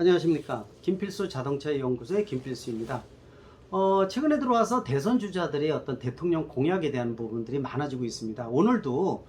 안녕하십니까. 김필수 자동차 연구소의 김필수입니다. 최근에 들어와서 대선 주자들의 어떤 대통령 공약에 대한 부분들이 많아지고 있습니다. 오늘도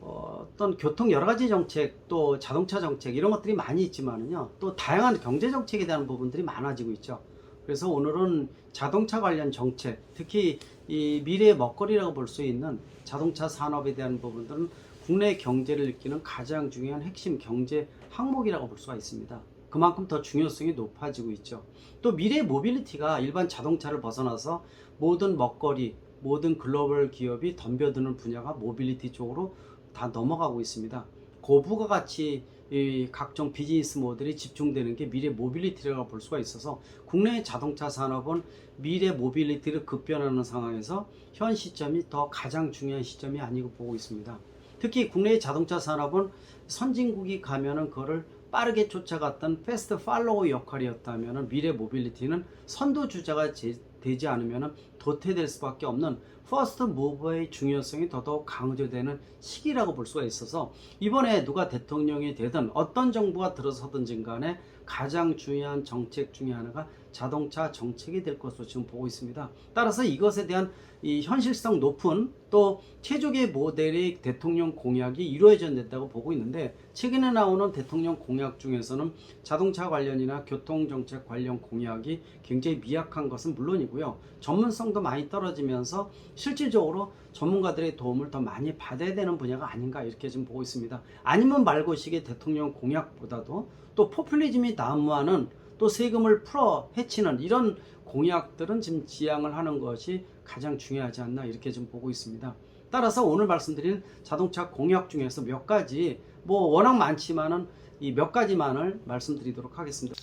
어떤 교통 여러 가지 정책, 또 자동차 정책 이런 것들이 많이 있지만은요, 또 다양한 경제 정책에 대한 부분들이 많아지고 있죠. 그래서 오늘은 자동차 관련 정책, 특히 이 미래의 먹거리라고 볼 수 있는 자동차 산업에 대한 부분들은 국내 경제를 이끄는 가장 중요한 핵심 경제 항목이라고 볼 수가 있습니다. 그만큼 더 중요성이 높아지고 있죠. 또 미래의 모빌리티가 일반 자동차를 벗어나서 모든 먹거리, 모든 글로벌 기업이 덤벼드는 분야가 모빌리티 쪽으로 다 넘어가고 있습니다. 고부가 가치 이 각종 비즈니스 모델이 집중되는 게 미래 모빌리티라고 볼 수가 있어서 국내의 자동차 산업은 미래 모빌리티를 급변하는 상황에서 현 시점이 더 가장 중요한 시점이 아니고 보고 있습니다. 특히 국내의 자동차 산업은 선진국이 가면은 그거를 빠르게 쫓아갔던 패스트 팔로워 역할이었다면 미래 모빌리티는 선도주자가 되지 않으면 도태될 수밖에 없는 퍼스트 무버의 중요성이 더더욱 강조되는 시기라고 볼 수가 있어서 이번에 누가 대통령이 되든 어떤 정부가 들어서든지 간에 가장 중요한 정책 중에 하나가 자동차 정책이 될 것으로 지금 보고 있습니다. 따라서 이것에 대한 이 현실성 높은 또 최적의 모델의 대통령 공약이 이루어진다고 보고 있는데, 최근에 나오는 대통령 공약 중에서는 자동차 관련이나 교통정책 관련 공약이 굉장히 미약한 것은 물론이고요, 전문성도 많이 떨어지면서 실질적으로 전문가들의 도움을 더 많이 받아야 되는 분야가 아닌가 이렇게 지금 보고 있습니다. 아니면 말고식의 대통령 공약보다도 또 포퓰리즘이 난무하는 또 세금을 풀어 헤치는 이런 공약들은 지금 지양을 하는 것이 가장 중요하지 않나 이렇게 좀 보고 있습니다. 따라서 오늘 말씀드린 자동차 공약 중에서 몇 가지, 뭐 워낙 많지만은 이 몇 가지만을 말씀드리도록 하겠습니다.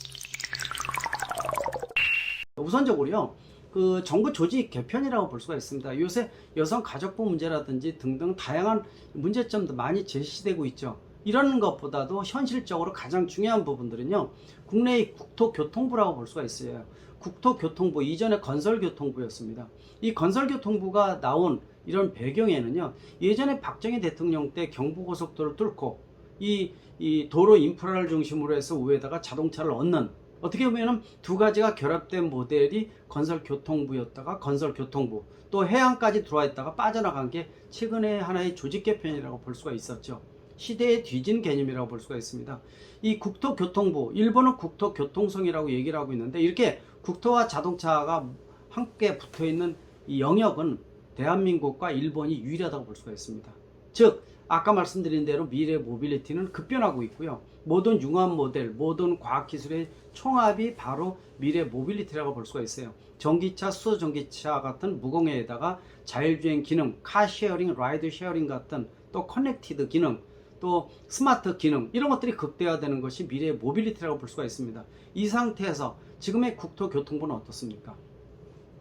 우선적으로요, 그 정부 조직 개편이라고 볼 수가 있습니다. 요새 여성 가족부 문제라든지 등등 다양한 문제점도 많이 제시되고 있죠. 이런 것보다도 현실적으로 가장 중요한 부분들은요, 국내의 국토교통부라고 볼 수가 있어요. 국토교통부, 이전에 건설교통부였습니다. 이 건설교통부가 나온 이런 배경에는요, 예전에 박정희 대통령 때 경부고속도로를 뚫고 이 도로 인프라를 중심으로 해서 위에다가 자동차를 얻는, 어떻게 보면 두 가지가 결합된 모델이 건설교통부였다가 건설교통부, 또 해양까지 들어와 있다가 빠져나간 게 최근에 하나의 조직 개편이라고 볼 수가 있었죠. 시대에 뒤진 개념이라고 볼 수가 있습니다. 이 국토교통부, 일본은 국토교통성이라고 얘기를 하고 있는데, 이렇게 국토와 자동차가 함께 붙어있는 이 영역은 대한민국과 일본이 유일하다고 볼 수가 있습니다. 즉 아까 말씀드린 대로 미래 모빌리티는 급변하고 있고요, 모든 융합 모델, 모든 과학기술의 총합이 바로 미래 모빌리티라고 볼 수가 있어요. 전기차, 수소전기차 같은 무공해에다가 자율주행 기능, 카쉐어링, 라이드 쉐어링 같은 또 커넥티드 기능, 또 스마트 기능, 이런 것들이 극대화되는 것이 미래의 모빌리티라고 볼 수가 있습니다. 이 상태에서 지금의 국토교통부는 어떻습니까?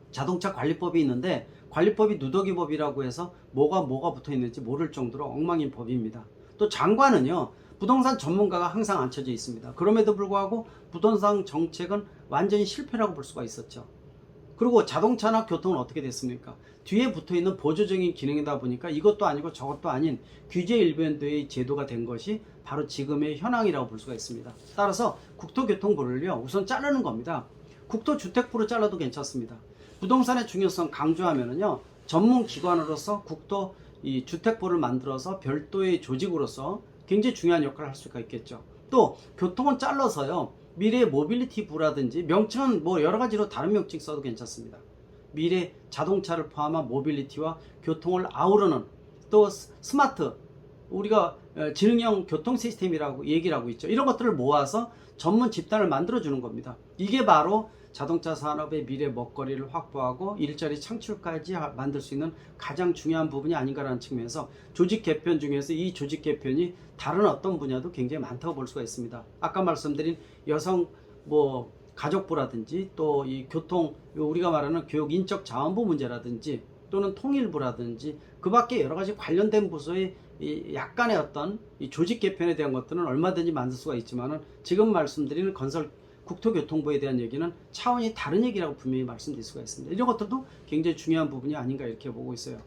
자동차 관리법이 있는데 관리법이 누더기법이라고 해서 뭐가 붙어 있는지 모를 정도로 엉망인 법입니다. 또 장관은요, 부동산 전문가가 항상 앉혀져 있습니다. 그럼에도 불구하고 부동산 정책은 완전히 실패라고 볼 수가 있었죠. 그리고 자동차나 교통은 어떻게 됐습니까? 뒤에 붙어있는 보조적인 기능이다 보니까 이것도 아니고 저것도 아닌 규제 일변도의 제도가 된 것이 바로 지금의 현황이라고 볼 수가 있습니다. 따라서 국토교통부를요, 우선 자르는 겁니다. 국토주택부로 잘라도 괜찮습니다. 부동산의 중요성 강조하면은요, 전문기관으로서 국토 이 주택부를 만들어서 별도의 조직으로서 굉장히 중요한 역할을 할 수가 있겠죠. 또 교통은 잘라서요, 미래 모빌리티부라든지, 명칭은 뭐 여러 가지로 다른 명칭 써도 괜찮습니다. 미래 자동차를 포함한 모빌리티와 교통을 아우르는, 또 스마트, 우리가 지능형 교통 시스템이라고 얘기를 하고 있죠. 이런 것들을 모아서 전문 집단을 만들어 주는 겁니다. 이게 바로 자동차 산업의 미래 먹거리를 확보하고 일자리 창출까지 만들 수 있는 가장 중요한 부분이 아닌가라는 측면에서 조직 개편 중에서 이 조직 개편이 다른 어떤 분야도 굉장히 많다고 볼 수가 있습니다. 아까 말씀드린 여성 가족부라든지, 또 이 교통, 우리가 말하는 교육 인적 자원부 문제라든지, 또는 통일부라든지, 그 밖에 여러 가지 관련된 부서의 약간의 어떤 이 조직 개편에 대한 것들은 얼마든지 만들 수가 있지만은, 지금 말씀드리는 국토교통부에 대한 얘기는 차원이 다른 얘기라고 분명히 말씀드릴 수가 있습니다. 이런 것들도 굉장히 중요한 부분이 아닌가 이렇게 보고 있어요.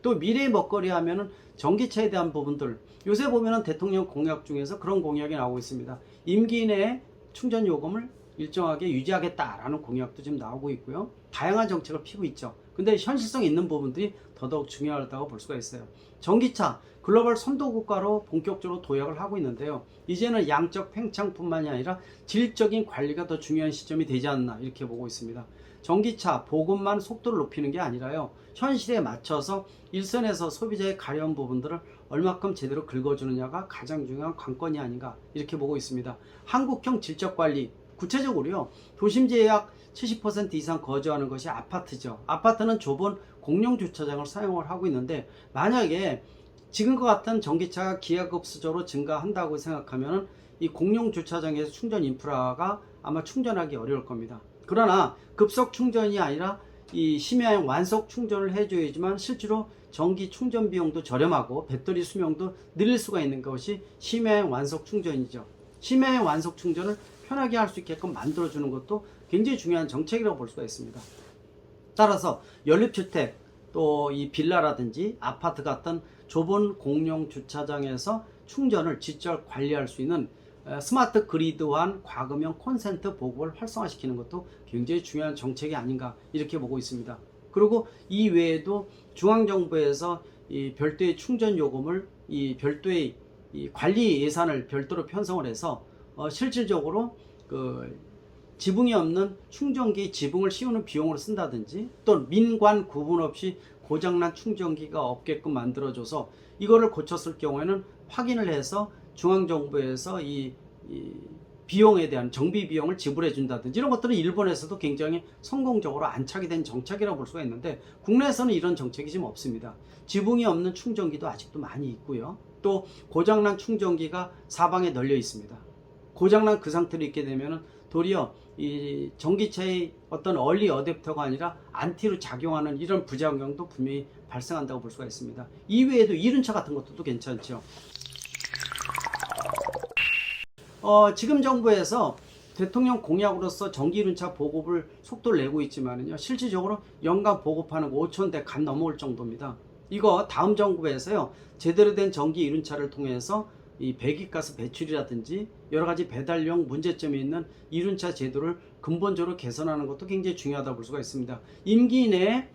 또 미래의 먹거리 하면은 전기차에 대한 부분들, 요새 보면은 대통령 공약 중에서 그런 공약이 나오고 있습니다. 임기 내에 충전 요금을 일정하게 유지하겠다라는 공약도 지금 나오고 있고요. 다양한 정책을 피고 있죠. 근데 현실성 있는 부분들이 더더욱 중요하다고 볼 수가 있어요. 전기차 글로벌 선도 국가로 본격적으로 도약을 하고 있는데요. 이제는 양적 팽창뿐만이 아니라 질적인 관리가 더 중요한 시점이 되지 않나 이렇게 보고 있습니다. 전기차 보급만 속도를 높이는 게 아니라요. 현실에 맞춰서 일선에서 소비자의 가려운 부분들을 얼마큼 제대로 긁어주느냐가 가장 중요한 관건이 아닌가 이렇게 보고 있습니다. 한국형 질적관리 구체적으로요. 도심지에 약 70% 이상 거주하는 것이 아파트죠. 아파트는 좁은 공용주차장을 사용을 하고 있는데 만약에 지금과 같은 전기차가 기하급수적으로 증가한다고 생각하면 이 공용주차장에서 충전 인프라가 아마 충전하기 어려울 겁니다. 그러나 급속 충전이 아니라 이 심야형 완속 충전을 해줘야지만 실제로 전기 충전 비용도 저렴하고 배터리 수명도 늘릴 수가 있는 것이 심야형 완속 충전이죠. 심야형 완속 충전을 편하게 할 수 있게끔 만들어주는 것도 굉장히 중요한 정책이라고 볼 수가 있습니다. 따라서 연립주택 또 이 빌라라든지 아파트 같은 좁은 공용 주차장에서 충전을 직접 관리할 수 있는 스마트 그리드화한 과금형 콘센트 보급을 활성화시키는 것도 굉장히 중요한 정책이 아닌가 이렇게 보고 있습니다. 그리고 이 외에도 중앙정부에서 이 별도의 충전 요금을 이 별도의 이 관리 예산을 별도로 편성을 해서 실질적으로 그 지붕이 없는 충전기 지붕을 씌우는 비용으로 쓴다든지 또 민관 구분 없이 고장난 충전기가 없게끔 만들어줘서 이거를 고쳤을 경우에는 확인을 해서 중앙정부에서 이 비용에 대한 정비 비용을 지불해 준다든지 이런 것들은 일본에서도 굉장히 성공적으로 안착이 된 정책이라고 볼 수가 있는데 국내에서는 이런 정책이 지금 없습니다. 지붕이 없는 충전기도 아직도 많이 있고요. 또 고장난 충전기가 사방에 널려 있습니다. 고장난 그 상태로 있게 되면 도리어 이 전기차의 어떤 얼리 어댑터가 아니라 안티로 작용하는 이런 부작용도 분명히 발생한다고 볼 수가 있습니다. 이외에도 이륜차 같은 것도 괜찮죠. 지금 정부에서 대통령 공약으로서 전기 이륜차 보급을 속도를 내고 있지만요. 실질적으로 연간 보급하는 거 5,000대 간 넘어올 정도입니다. 이거 다음 정부에서요. 제대로 된 전기 이륜차를 통해서 이 배기가스 배출이라든지 여러 가지 배달용 문제점이 있는 이륜차 제도를 근본적으로 개선하는 것도 굉장히 중요하다고 볼 수가 있습니다. 임기 내에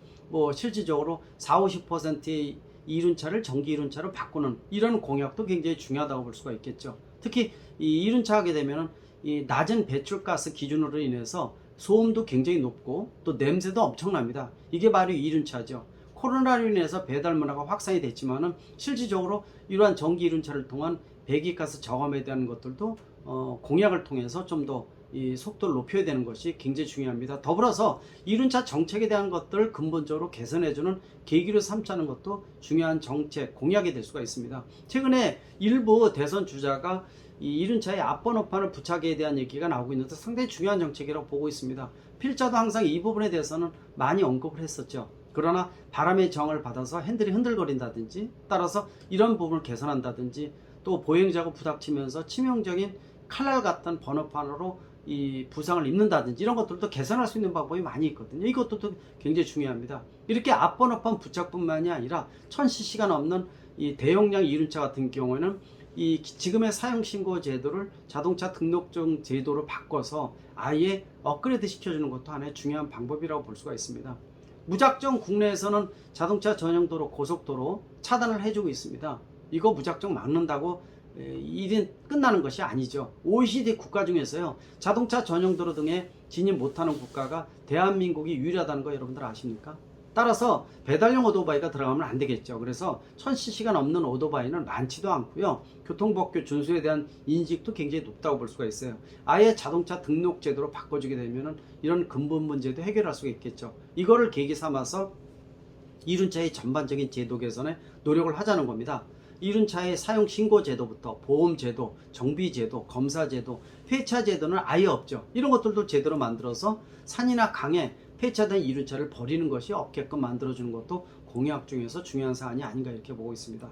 실질적으로 40-50%의 이륜차를 전기 이륜차로 바꾸는 이런 공약도 굉장히 중요하다고 볼 수가 있겠죠. 특히 이 이륜차 하게 되면 이 낮은 배출가스 기준으로 인해서 소음도 굉장히 높고 또 냄새도 엄청납니다. 이게 바로 이륜차죠. 코로나로 인해서 배달 문화가 확산이 됐지만은 실질적으로 이러한 전기 이륜차를 통한 배기가스 저감에 대한 것들도 공약을 통해서 좀 더 이 속도를 높여야 되는 것이 굉장히 중요합니다. 더불어서 이륜차 정책에 대한 것들을 근본적으로 개선해주는 계기로 삼자는 것도 중요한 정책 공약이 될 수가 있습니다. 최근에 일부 대선 주자가 이 이륜차의 앞번호판을 부착에 대한 얘기가 나오고 있는데 상당히 중요한 정책이라고 보고 있습니다. 필자도 항상 이 부분에 대해서는 많이 언급을 했었죠. 그러나 바람의 정을 받아서 핸들이 흔들거린다든지 따라서 이런 부분을 개선한다든지 또 보행자가 부닥치면서 치명적인 칼날 같은 번호판으로 이 부상을 입는다든지 이런 것들도 개선할 수 있는 방법이 많이 있거든요. 이것도 굉장히 중요합니다. 이렇게 앞번호판 부착뿐만이 아니라 1000cc가 넘는 이 대용량 이륜차 같은 경우에는 이 지금의 사용신고 제도를 자동차 등록증 제도로 바꿔서 아예 업그레이드 시켜주는 것도 하나의 중요한 방법이라고 볼 수가 있습니다. 무작정 국내에서는 자동차 전용도로 고속도로 차단을 해주고 있습니다. 이거 무작정 막는다고 일이 끝나는 것이 아니죠. OECD 국가 중에서요 자동차 전용도로 등에 진입 못하는 국가가 대한민국이 유일하다는 거 여러분들 아십니까? 따라서 배달용 오토바이가 들어가면 안 되겠죠. 그래서 1000cc가 넘는 오토바이는 많지도 않고요. 교통법규 준수에 대한 인식도 굉장히 높다고 볼 수가 있어요. 아예 자동차 등록 제도로 바꿔주게 되면 이런 근본 문제도 해결할 수가 있겠죠. 이거를 계기 삼아서 이륜차의 전반적인 제도 개선에 노력을 하자는 겁니다. 이륜차의 사용 신고 제도부터 보험 제도, 정비 제도, 검사 제도, 폐차 제도는 아예 없죠. 이런 것들도 제대로 만들어서 산이나 강에 폐차된 이륜차를 버리는 것이 없게끔 만들어주는 것도 공약 중에서 중요한 사안이 아닌가 이렇게 보고 있습니다.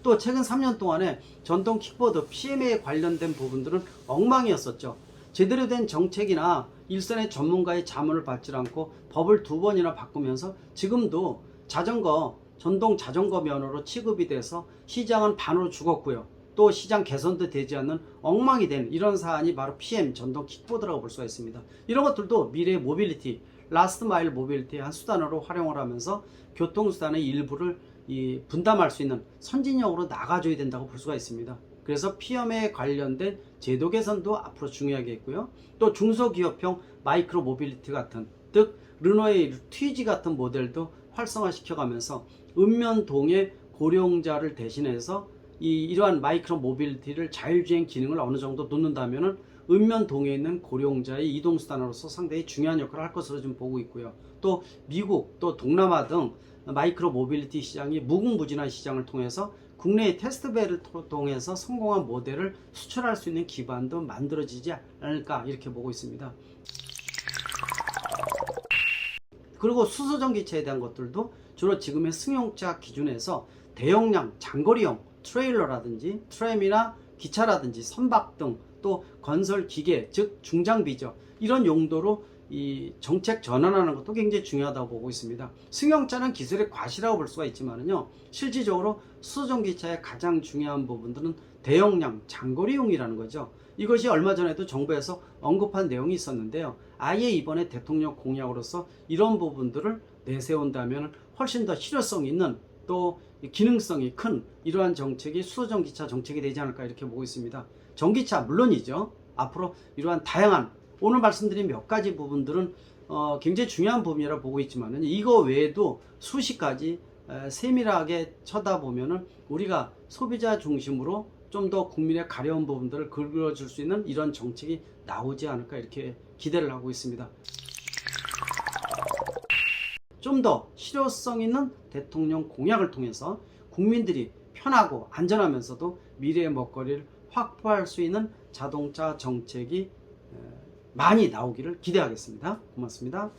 또 최근 3년 동안에 전동 킥보드 PMA에 관련된 부분들은 엉망이었었죠. 제대로 된 정책이나 일선의 전문가의 자문을 받지 않고 법을 2번이나 바꾸면서 지금도 자전거 전동 자전거 면허로 취급이 돼서 시장은 반으로 죽었고요. 또 시장 개선도 되지 않는 엉망이 된 이런 사안이 바로 PM 전동 킥보드라고 볼 수가 있습니다. 이런 것들도 미래의 모빌리티, 라스트 마일 모빌리티의 한 수단으로 활용을 하면서 교통수단의 일부를 분담할 수 있는 선진형으로 나가줘야 된다고 볼 수가 있습니다. 그래서 PM에 관련된 제도 개선도 앞으로 중요하겠고요. 또 중소기업형 마이크로 모빌리티 같은, 즉 르노의 튀지 같은 모델도 활성화시켜가면서 읍면동의 고령자를 대신해서 이러한 마이크로 모빌리티를 자율주행 기능을 어느 정도 놓는다면은 읍면동에 있는 고령자의 이동수단으로서 상당히 중요한 역할을 할 것으로 좀 보고 있고요. 또 미국, 또 동남아 등 마이크로 모빌리티 시장이 무궁무진한 시장을 통해서 국내의 테스트벨을 통해서 성공한 모델을 수출할 수 있는 기반도 만들어지지 않을까 이렇게 보고 있습니다. 그리고 수소전기차에 대한 것들도 주로 지금의 승용차 기준에서 대용량 장거리용 트레일러라든지 트램이나 기차라든지 선박 등 또 건설 기계, 즉 중장비죠. 이런 용도로 이 정책 전환하는 것도 굉장히 중요하다고 보고 있습니다. 승용차는 기술의 과시라고 볼 수가 있지만은요, 실질적으로 수소전기차의 가장 중요한 부분들은 대용량 장거리용이라는 거죠. 이것이 얼마 전에도 정부에서 언급한 내용이 있었는데요. 아예 이번에 대통령 공약으로서 이런 부분들을 내세운다면 훨씬 더 실효성 있는, 또 기능성이 큰 이러한 정책이 수소전기차 정책이 되지 않을까 이렇게 보고 있습니다. 전기차 물론이죠. 앞으로 이러한 다양한, 오늘 말씀드린 몇 가지 부분들은 굉장히 중요한 부분이라 보고 있지만 이거 외에도 수십 가지 세밀하게 쳐다보면은 우리가 소비자 중심으로 좀 더 국민의 가려운 부분들을 긁어줄 수 있는 이런 정책이 나오지 않을까 이렇게 기대를 하고 있습니다. 좀 더 실효성 있는 대통령 공약을 통해서 국민들이 편하고 안전하면서도 미래의 먹거리를 확보할 수 있는 자동차 정책이 많이 나오기를 기대하겠습니다. 고맙습니다.